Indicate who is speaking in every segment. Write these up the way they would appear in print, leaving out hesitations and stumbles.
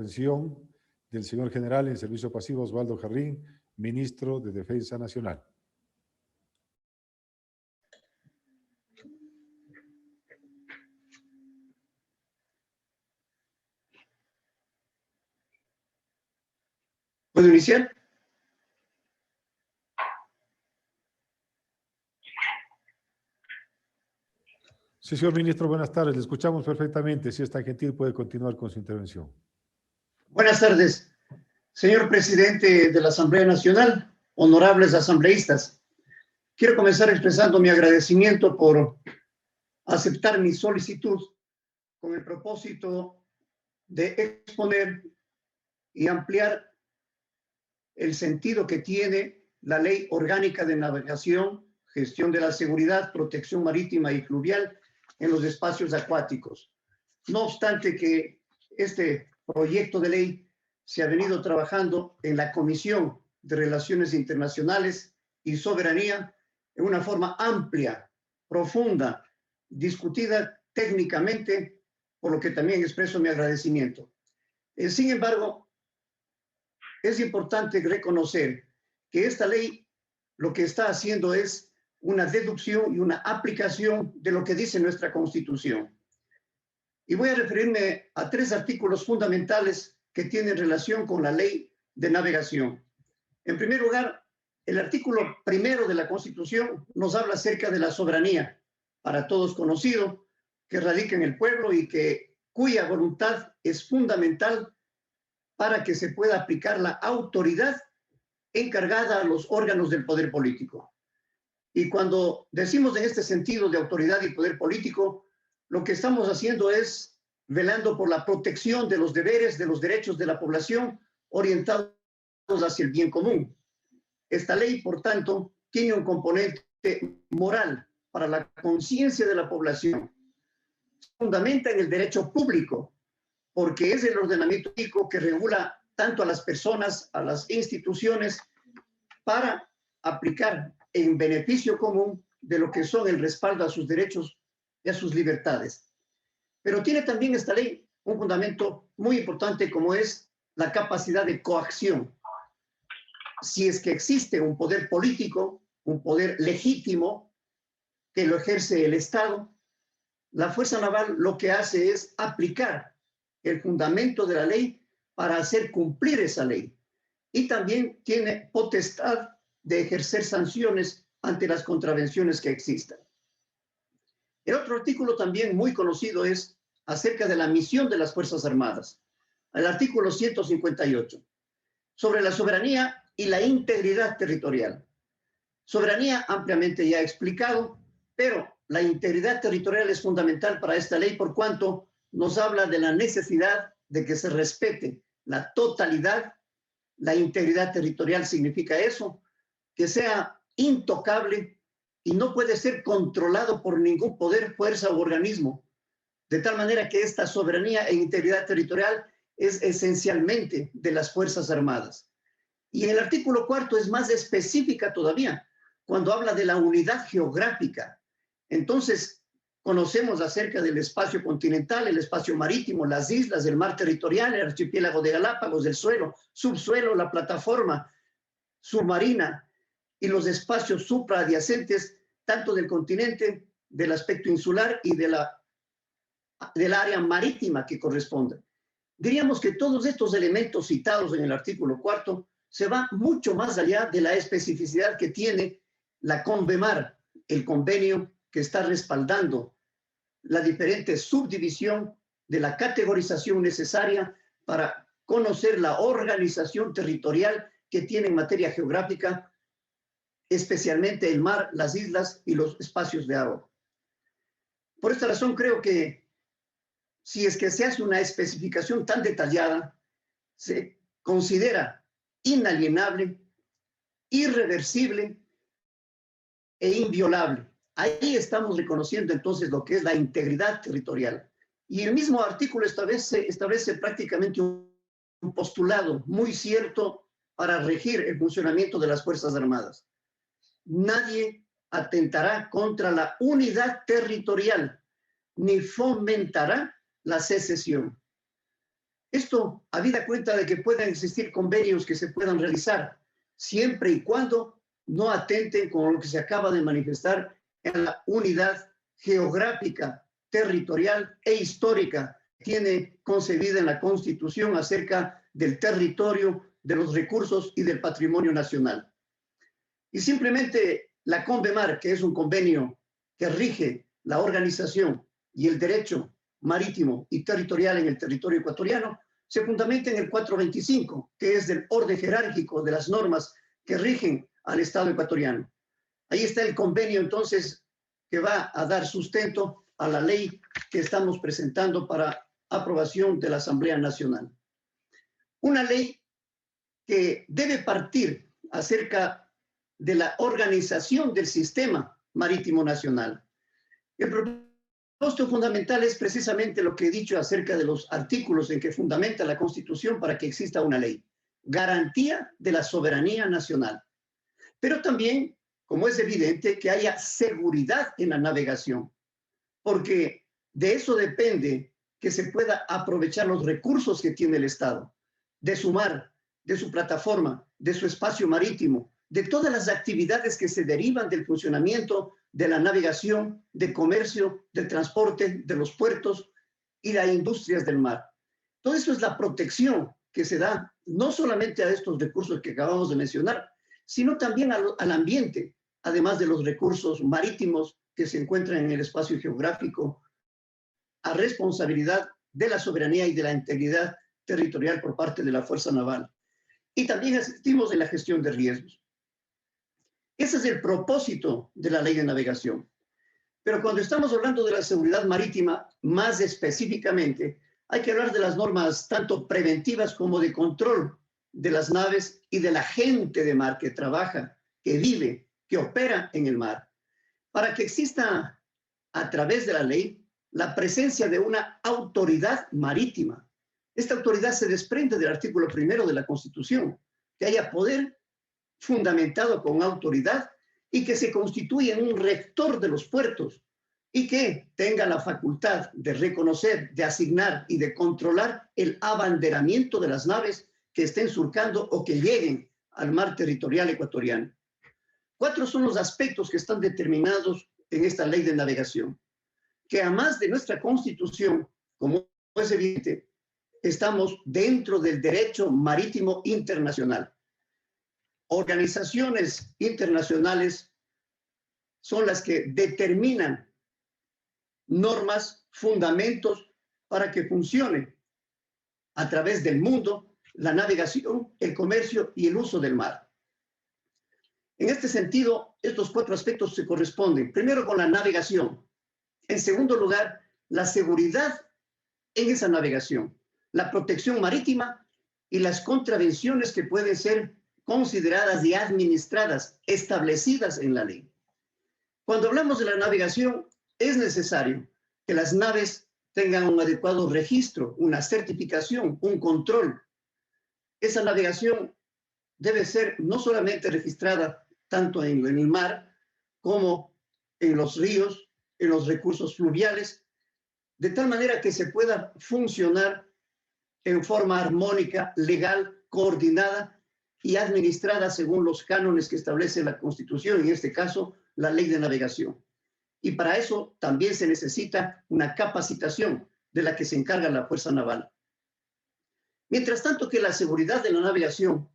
Speaker 1: intervención del señor general en servicio pasivo Osvaldo Jarrín, ministro de Defensa Nacional.
Speaker 2: ¿Puedo iniciar?
Speaker 1: Sí, señor ministro, buenas tardes. Le escuchamos perfectamente. Si es tan gentil, puede continuar con su intervención.
Speaker 2: Buenas tardes, señor presidente de la Asamblea Nacional, honorables asambleístas. Quiero comenzar expresando mi agradecimiento por aceptar mi solicitud con el propósito de exponer y ampliar el sentido que tiene la Ley Orgánica de Navegación, Gestión de la Seguridad, Protección Marítima y Fluvial en los espacios acuáticos. No obstante que este proyecto de ley se ha venido trabajando en la Comisión de Relaciones Internacionales y Soberanía en una forma amplia, profunda, discutida técnicamente, por lo que también expreso mi agradecimiento. Sin embargo, es importante reconocer que esta ley lo que está haciendo es una deducción y una aplicación de lo que dice nuestra Constitución. Y voy a referirme a 3 artículos fundamentales que tienen relación con la ley de navegación. En primer lugar, el artículo 1 de la Constitución nos habla acerca de la soberanía, para todos conocido, que radica en el pueblo y cuya voluntad es fundamental para que se pueda aplicar la autoridad encargada a los órganos del poder político. Y cuando decimos en este sentido de autoridad y poder político, lo que estamos haciendo es velando por la protección de los deberes, de los derechos de la población, orientados hacia el bien común. Esta ley, por tanto, tiene un componente moral para la conciencia de la población. Se fundamenta en el derecho público, porque es el ordenamiento público que regula tanto a las personas, a las instituciones, para aplicar en beneficio común de lo que son el respaldo a sus derechos y a sus libertades. Pero tiene también esta ley un fundamento muy importante, como es la capacidad de coacción. Si es que existe un poder político, un poder legítimo que lo ejerce el Estado, la Fuerza Naval lo que hace es aplicar el fundamento de la ley para hacer cumplir esa ley. Y también tiene potestad de ejercer sanciones ante las contravenciones que existan. El otro artículo también muy conocido es acerca de la misión de las Fuerzas Armadas, el artículo 158, sobre la soberanía y la integridad territorial. Soberanía ampliamente ya explicado, pero la integridad territorial es fundamental para esta ley por cuanto nos habla de la necesidad de que se respete la totalidad. La integridad territorial significa eso, que sea intocable y no puede ser controlado por ningún poder, fuerza u organismo, de tal manera que esta soberanía e integridad territorial es esencialmente de las Fuerzas Armadas. Y en el artículo 4 es más específica todavía, cuando habla de la unidad geográfica. Entonces, conocemos acerca del espacio continental, el espacio marítimo, las islas, el mar territorial, el archipiélago de Galápagos, el suelo, subsuelo, la plataforma submarina y los espacios supraadyacentes, tanto del continente, del aspecto insular y del área marítima que corresponde. Diríamos que todos estos elementos citados en el artículo 4 se van mucho más allá de la especificidad que tiene la CONVEMAR, el convenio que está respaldando la diferente subdivisión de la categorización necesaria para conocer la organización territorial que tiene en materia geográfica, especialmente el mar, las islas y los espacios de agua. Por esta razón creo que si es que se hace una especificación tan detallada, se considera inalienable, irreversible e inviolable. Ahí estamos reconociendo entonces lo que es la integridad territorial. Y el mismo artículo establece prácticamente un postulado muy cierto para regir el funcionamiento de las Fuerzas Armadas. Nadie atentará contra la unidad territorial ni fomentará la secesión. Esto habida cuenta de que puedan existir convenios que se puedan realizar siempre y cuando no atenten con lo que se acaba de manifestar en la unidad geográfica, territorial e histórica que tiene concebida en la Constitución acerca del territorio, de los recursos y del patrimonio nacional. Y simplemente la CONVEMAR, que es un convenio que rige la organización y el derecho marítimo y territorial en el territorio ecuatoriano, se fundamenta en el 425, que es del orden jerárquico de las normas que rigen al Estado ecuatoriano. Ahí está el convenio, entonces, que va a dar sustento a la ley que estamos presentando para aprobación de la Asamblea Nacional. Una ley que debe partir acerca de la organización del sistema marítimo nacional. El propósito fundamental es precisamente lo que he dicho acerca de los artículos en que fundamenta la Constitución para que exista una ley. Garantía de la soberanía nacional. Pero también, como es evidente, que haya seguridad en la navegación, porque de eso depende que se pueda aprovechar los recursos que tiene el Estado, de su mar, de su plataforma, de su espacio marítimo, de todas las actividades que se derivan del funcionamiento de la navegación, de comercio, del transporte, de los puertos y las industrias del mar. Todo eso es la protección que se da no solamente a estos recursos que acabamos de mencionar, sino también al ambiente, además de los recursos marítimos que se encuentran en el espacio geográfico, a responsabilidad de la soberanía y de la integridad territorial por parte de la Fuerza Naval. Y también asistimos en la gestión de riesgos. Ese es el propósito de la ley de navegación. Pero cuando estamos hablando de la seguridad marítima, más específicamente, hay que hablar de las normas tanto preventivas como de control de las naves y de la gente de mar que trabaja, que vive, que opera en el mar, para que exista a través de la ley la presencia de una autoridad marítima. Esta autoridad se desprende del artículo 1 de la Constitución, que haya poder fundamentado con autoridad y que se constituya en un rector de los puertos y que tenga la facultad de reconocer, de asignar y de controlar el abanderamiento de las naves que estén surcando o que lleguen al mar territorial ecuatoriano. 4 son los aspectos que están determinados en esta ley de navegación, que además de nuestra Constitución, como es evidente, estamos dentro del derecho marítimo internacional. Organizaciones internacionales son las que determinan normas, fundamentos para que funcione a través del mundo la navegación, el comercio y el uso del mar. En este sentido, estos 4 aspectos se corresponden, primero con la navegación, en segundo lugar, la seguridad en esa navegación, la protección marítima y las contravenciones que pueden ser consideradas y administradas, establecidas en la ley. Cuando hablamos de la navegación, es necesario que las naves tengan un adecuado registro, una certificación, un control. Esa navegación debe ser no solamente registrada tanto en el mar como en los ríos, en los recursos fluviales, de tal manera que se pueda funcionar en forma armónica, legal, coordinada y administrada según los cánones que establece la Constitución, en este caso, la Ley de Navegación. Y para eso también se necesita una capacitación de la que se encarga la Fuerza Naval. Mientras tanto que la seguridad de la navegación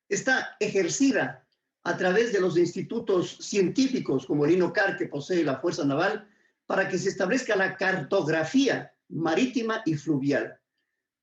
Speaker 2: está ejercida a través de los institutos científicos como el INOCAR que posee la Fuerza Naval para que se establezca la cartografía marítima y fluvial.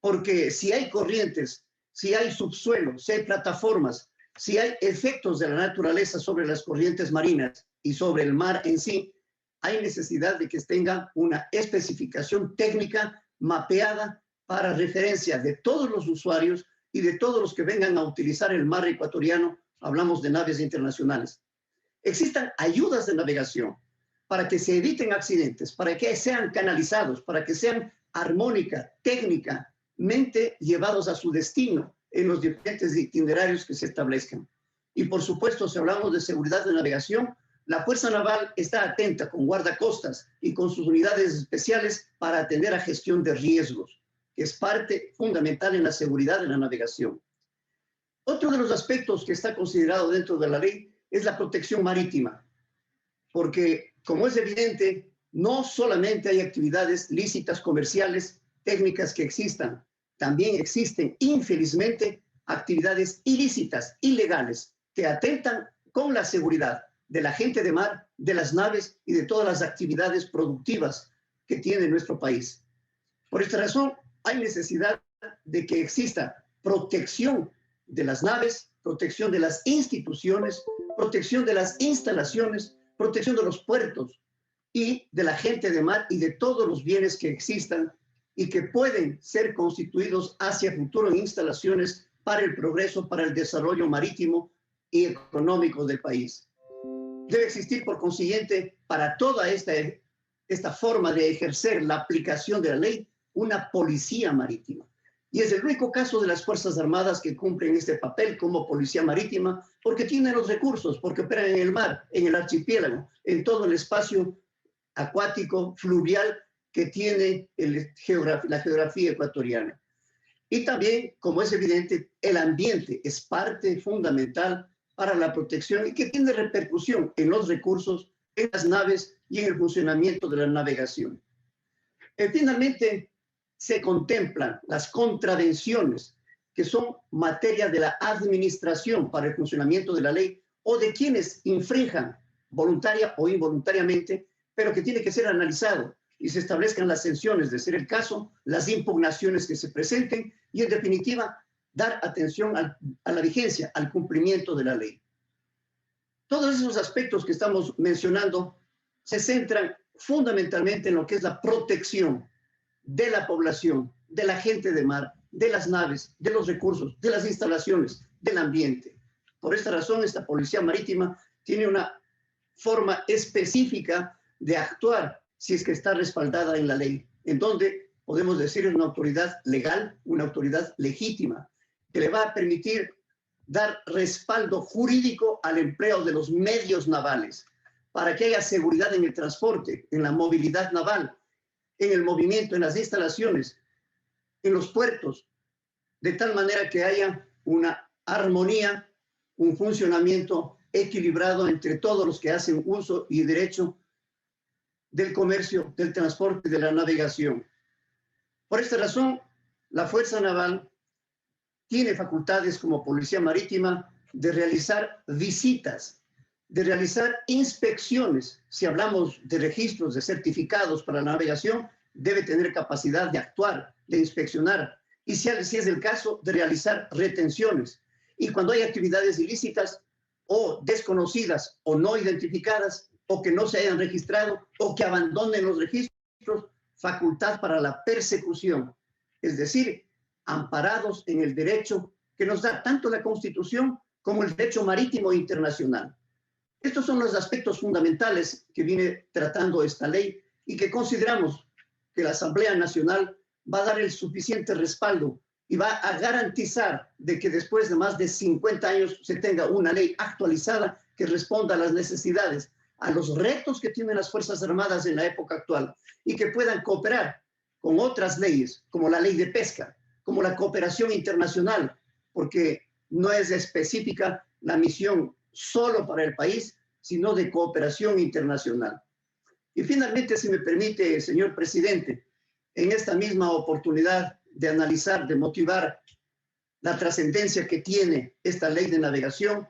Speaker 2: Porque si hay corrientes, si hay subsuelo, si hay plataformas, si hay efectos de la naturaleza sobre las corrientes marinas y sobre el mar en sí, hay necesidad de que tenga una especificación técnica mapeada para referencia de todos los usuarios y de todos los que vengan a utilizar el mar ecuatoriano. Hablamos de naves internacionales. Existan ayudas de navegación para que se eviten accidentes, para que sean canalizados, para que sean armónica, técnicamente llevados a su destino en los diferentes itinerarios que se establezcan. Y por supuesto, si hablamos de seguridad de navegación, la Fuerza Naval está atenta con guardacostas y con sus unidades especiales para atender a gestión de riesgos. que es parte fundamental en la seguridad de la navegación. Otro de los aspectos que está considerado dentro de la ley es la protección marítima, porque, como es evidente, no solamente hay actividades lícitas, comerciales, técnicas que existan, también existen, infelizmente, actividades ilícitas, ilegales, que atentan con la seguridad de la gente de mar, de las naves y de todas las actividades productivas que tiene nuestro país. Por esta razón, hay necesidad de que exista protección de las naves, protección de las instituciones, protección de las instalaciones, protección de los puertos y de la gente de mar y de todos los bienes que existan y que pueden ser constituidos hacia futuro en instalaciones para el progreso, para el desarrollo marítimo y económico del país. Debe existir, por consiguiente, para toda esta forma de ejercer la aplicación de la ley, una policía marítima. Y es el único caso de las Fuerzas Armadas que cumplen este papel como policía marítima, porque tienen los recursos, porque operan en el mar, en el archipiélago, en todo el espacio acuático, fluvial que tiene la geografía ecuatoriana. Y también, como es evidente, el ambiente es parte fundamental para la protección y que tiene repercusión en los recursos, en las naves y en el funcionamiento de la navegación. Finalmente, se contemplan las contravenciones que son materia de la administración para el funcionamiento de la ley o de quienes infrinjan voluntaria o involuntariamente, pero que tiene que ser analizado y se establezcan las sanciones de ser el caso, las impugnaciones que se presenten y, en definitiva, dar atención a la vigencia, al cumplimiento de la ley. Todos esos aspectos que estamos mencionando se centran fundamentalmente en lo que es la protección de la población, de la gente de mar, de las naves, de los recursos, de las instalaciones, del ambiente. Por esta razón, esta policía marítima tiene una forma específica de actuar si es que está respaldada en la ley, en donde podemos decir es una autoridad legal, una autoridad legítima, que le va a permitir dar respaldo jurídico al empleo de los medios navales, para que haya seguridad en el transporte, en la movilidad naval, en el movimiento, en las instalaciones, en los puertos, de tal manera que haya una armonía, un funcionamiento equilibrado entre todos los que hacen uso y derecho del comercio, del transporte y de la navegación. Por esta razón, la Fuerza Naval tiene facultades como Policía Marítima de realizar visitas, de realizar inspecciones. Si hablamos de registros, de certificados para la navegación, debe tener capacidad de actuar, de inspeccionar, y si es el caso, de realizar retenciones. Y cuando hay actividades ilícitas o desconocidas o no identificadas, o que no se hayan registrado, o que abandonen los registros, facultad para la persecución, es decir, amparados en el derecho que nos da tanto la Constitución como el derecho marítimo internacional. Estos son los aspectos fundamentales que viene tratando esta ley y que consideramos que la Asamblea Nacional va a dar el suficiente respaldo y va a garantizar de que después de más de 50 años se tenga una ley actualizada que responda a las necesidades, a los retos que tienen las Fuerzas Armadas en la época actual y que puedan cooperar con otras leyes, como la ley de pesca, como la cooperación internacional, porque no es específica la misión solo para el país, sino de cooperación internacional. Y finalmente, si me permite, señor presidente, en esta misma oportunidad de analizar, de motivar la trascendencia que tiene esta ley de navegación,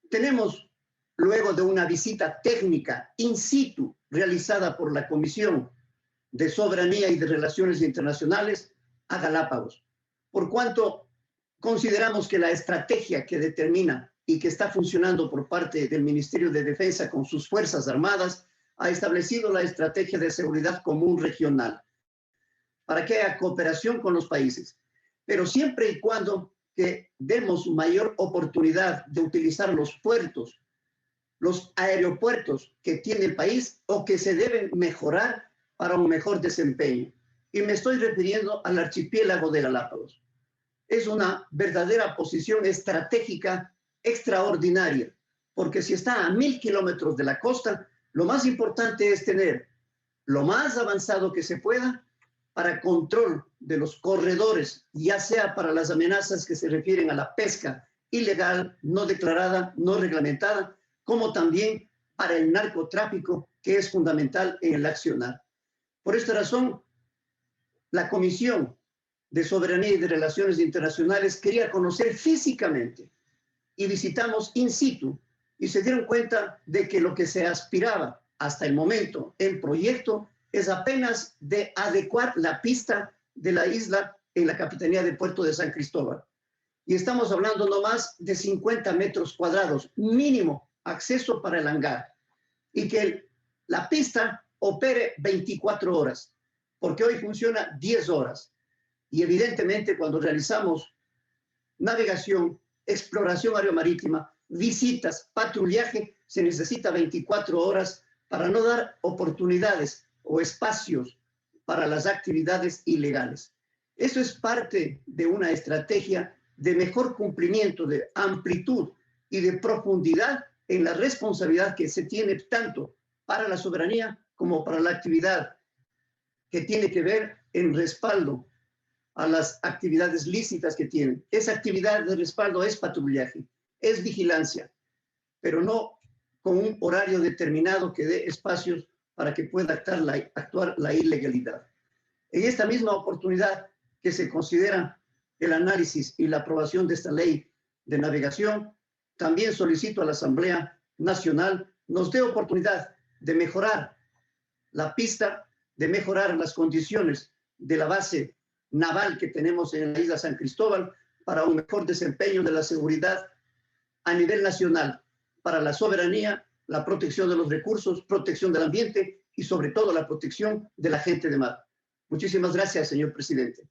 Speaker 2: tenemos, luego de una visita técnica in situ realizada por la Comisión de Soberanía y de Relaciones Internacionales a Galápagos, por cuanto consideramos que la estrategia que determina y que está funcionando por parte del Ministerio de Defensa con sus Fuerzas Armadas ha establecido la estrategia de seguridad común regional para que haya cooperación con los países, pero siempre y cuando que demos mayor oportunidad de utilizar los puertos, los aeropuertos que tiene el país o que se deben mejorar para un mejor desempeño. Y me estoy refiriendo al archipiélago de Galápagos. Es una verdadera posición estratégica extraordinaria, porque si está a 1000 kilómetros de la costa, lo más importante es tener lo más avanzado que se pueda para control de los corredores, ya sea para las amenazas que se refieren a la pesca ilegal, no declarada, no reglamentada, como también para el narcotráfico, que es fundamental en el accionar. Por esta razón, la Comisión de Soberanía y de Relaciones Internacionales quería conocer físicamente y visitamos in situ y se dieron cuenta de que lo que se aspiraba hasta el momento en proyecto es apenas de adecuar la pista de la isla en la Capitanía de Puerto de San Cristóbal. Y estamos hablando no más de 50 metros cuadrados, mínimo acceso para el hangar. Y que la pista opere 24 horas, porque hoy funciona 10 horas. Y evidentemente cuando realizamos navegación, exploración aeromarítima, visitas, patrullaje, se necesita 24 horas para no dar oportunidades o espacios para las actividades ilegales. Eso es parte de una estrategia de mejor cumplimiento, de amplitud y de profundidad en la responsabilidad que se tiene tanto para la soberanía como para la actividad que tiene que ver en respaldo a las actividades lícitas que tienen. Esa actividad de respaldo es patrullaje, es vigilancia, pero no con un horario determinado que dé espacios para que pueda actuar la ilegalidad. En esta misma oportunidad que se considera el análisis y la aprobación de esta ley de navegación, también solicito a la Asamblea Nacional nos dé oportunidad de mejorar la pista, de mejorar las condiciones de la base naval que tenemos en la isla San Cristóbal para un mejor desempeño de la seguridad a nivel nacional, para la soberanía, la protección de los recursos, protección del ambiente y sobre todo la protección de la gente de mar. Muchísimas gracias, señor presidente.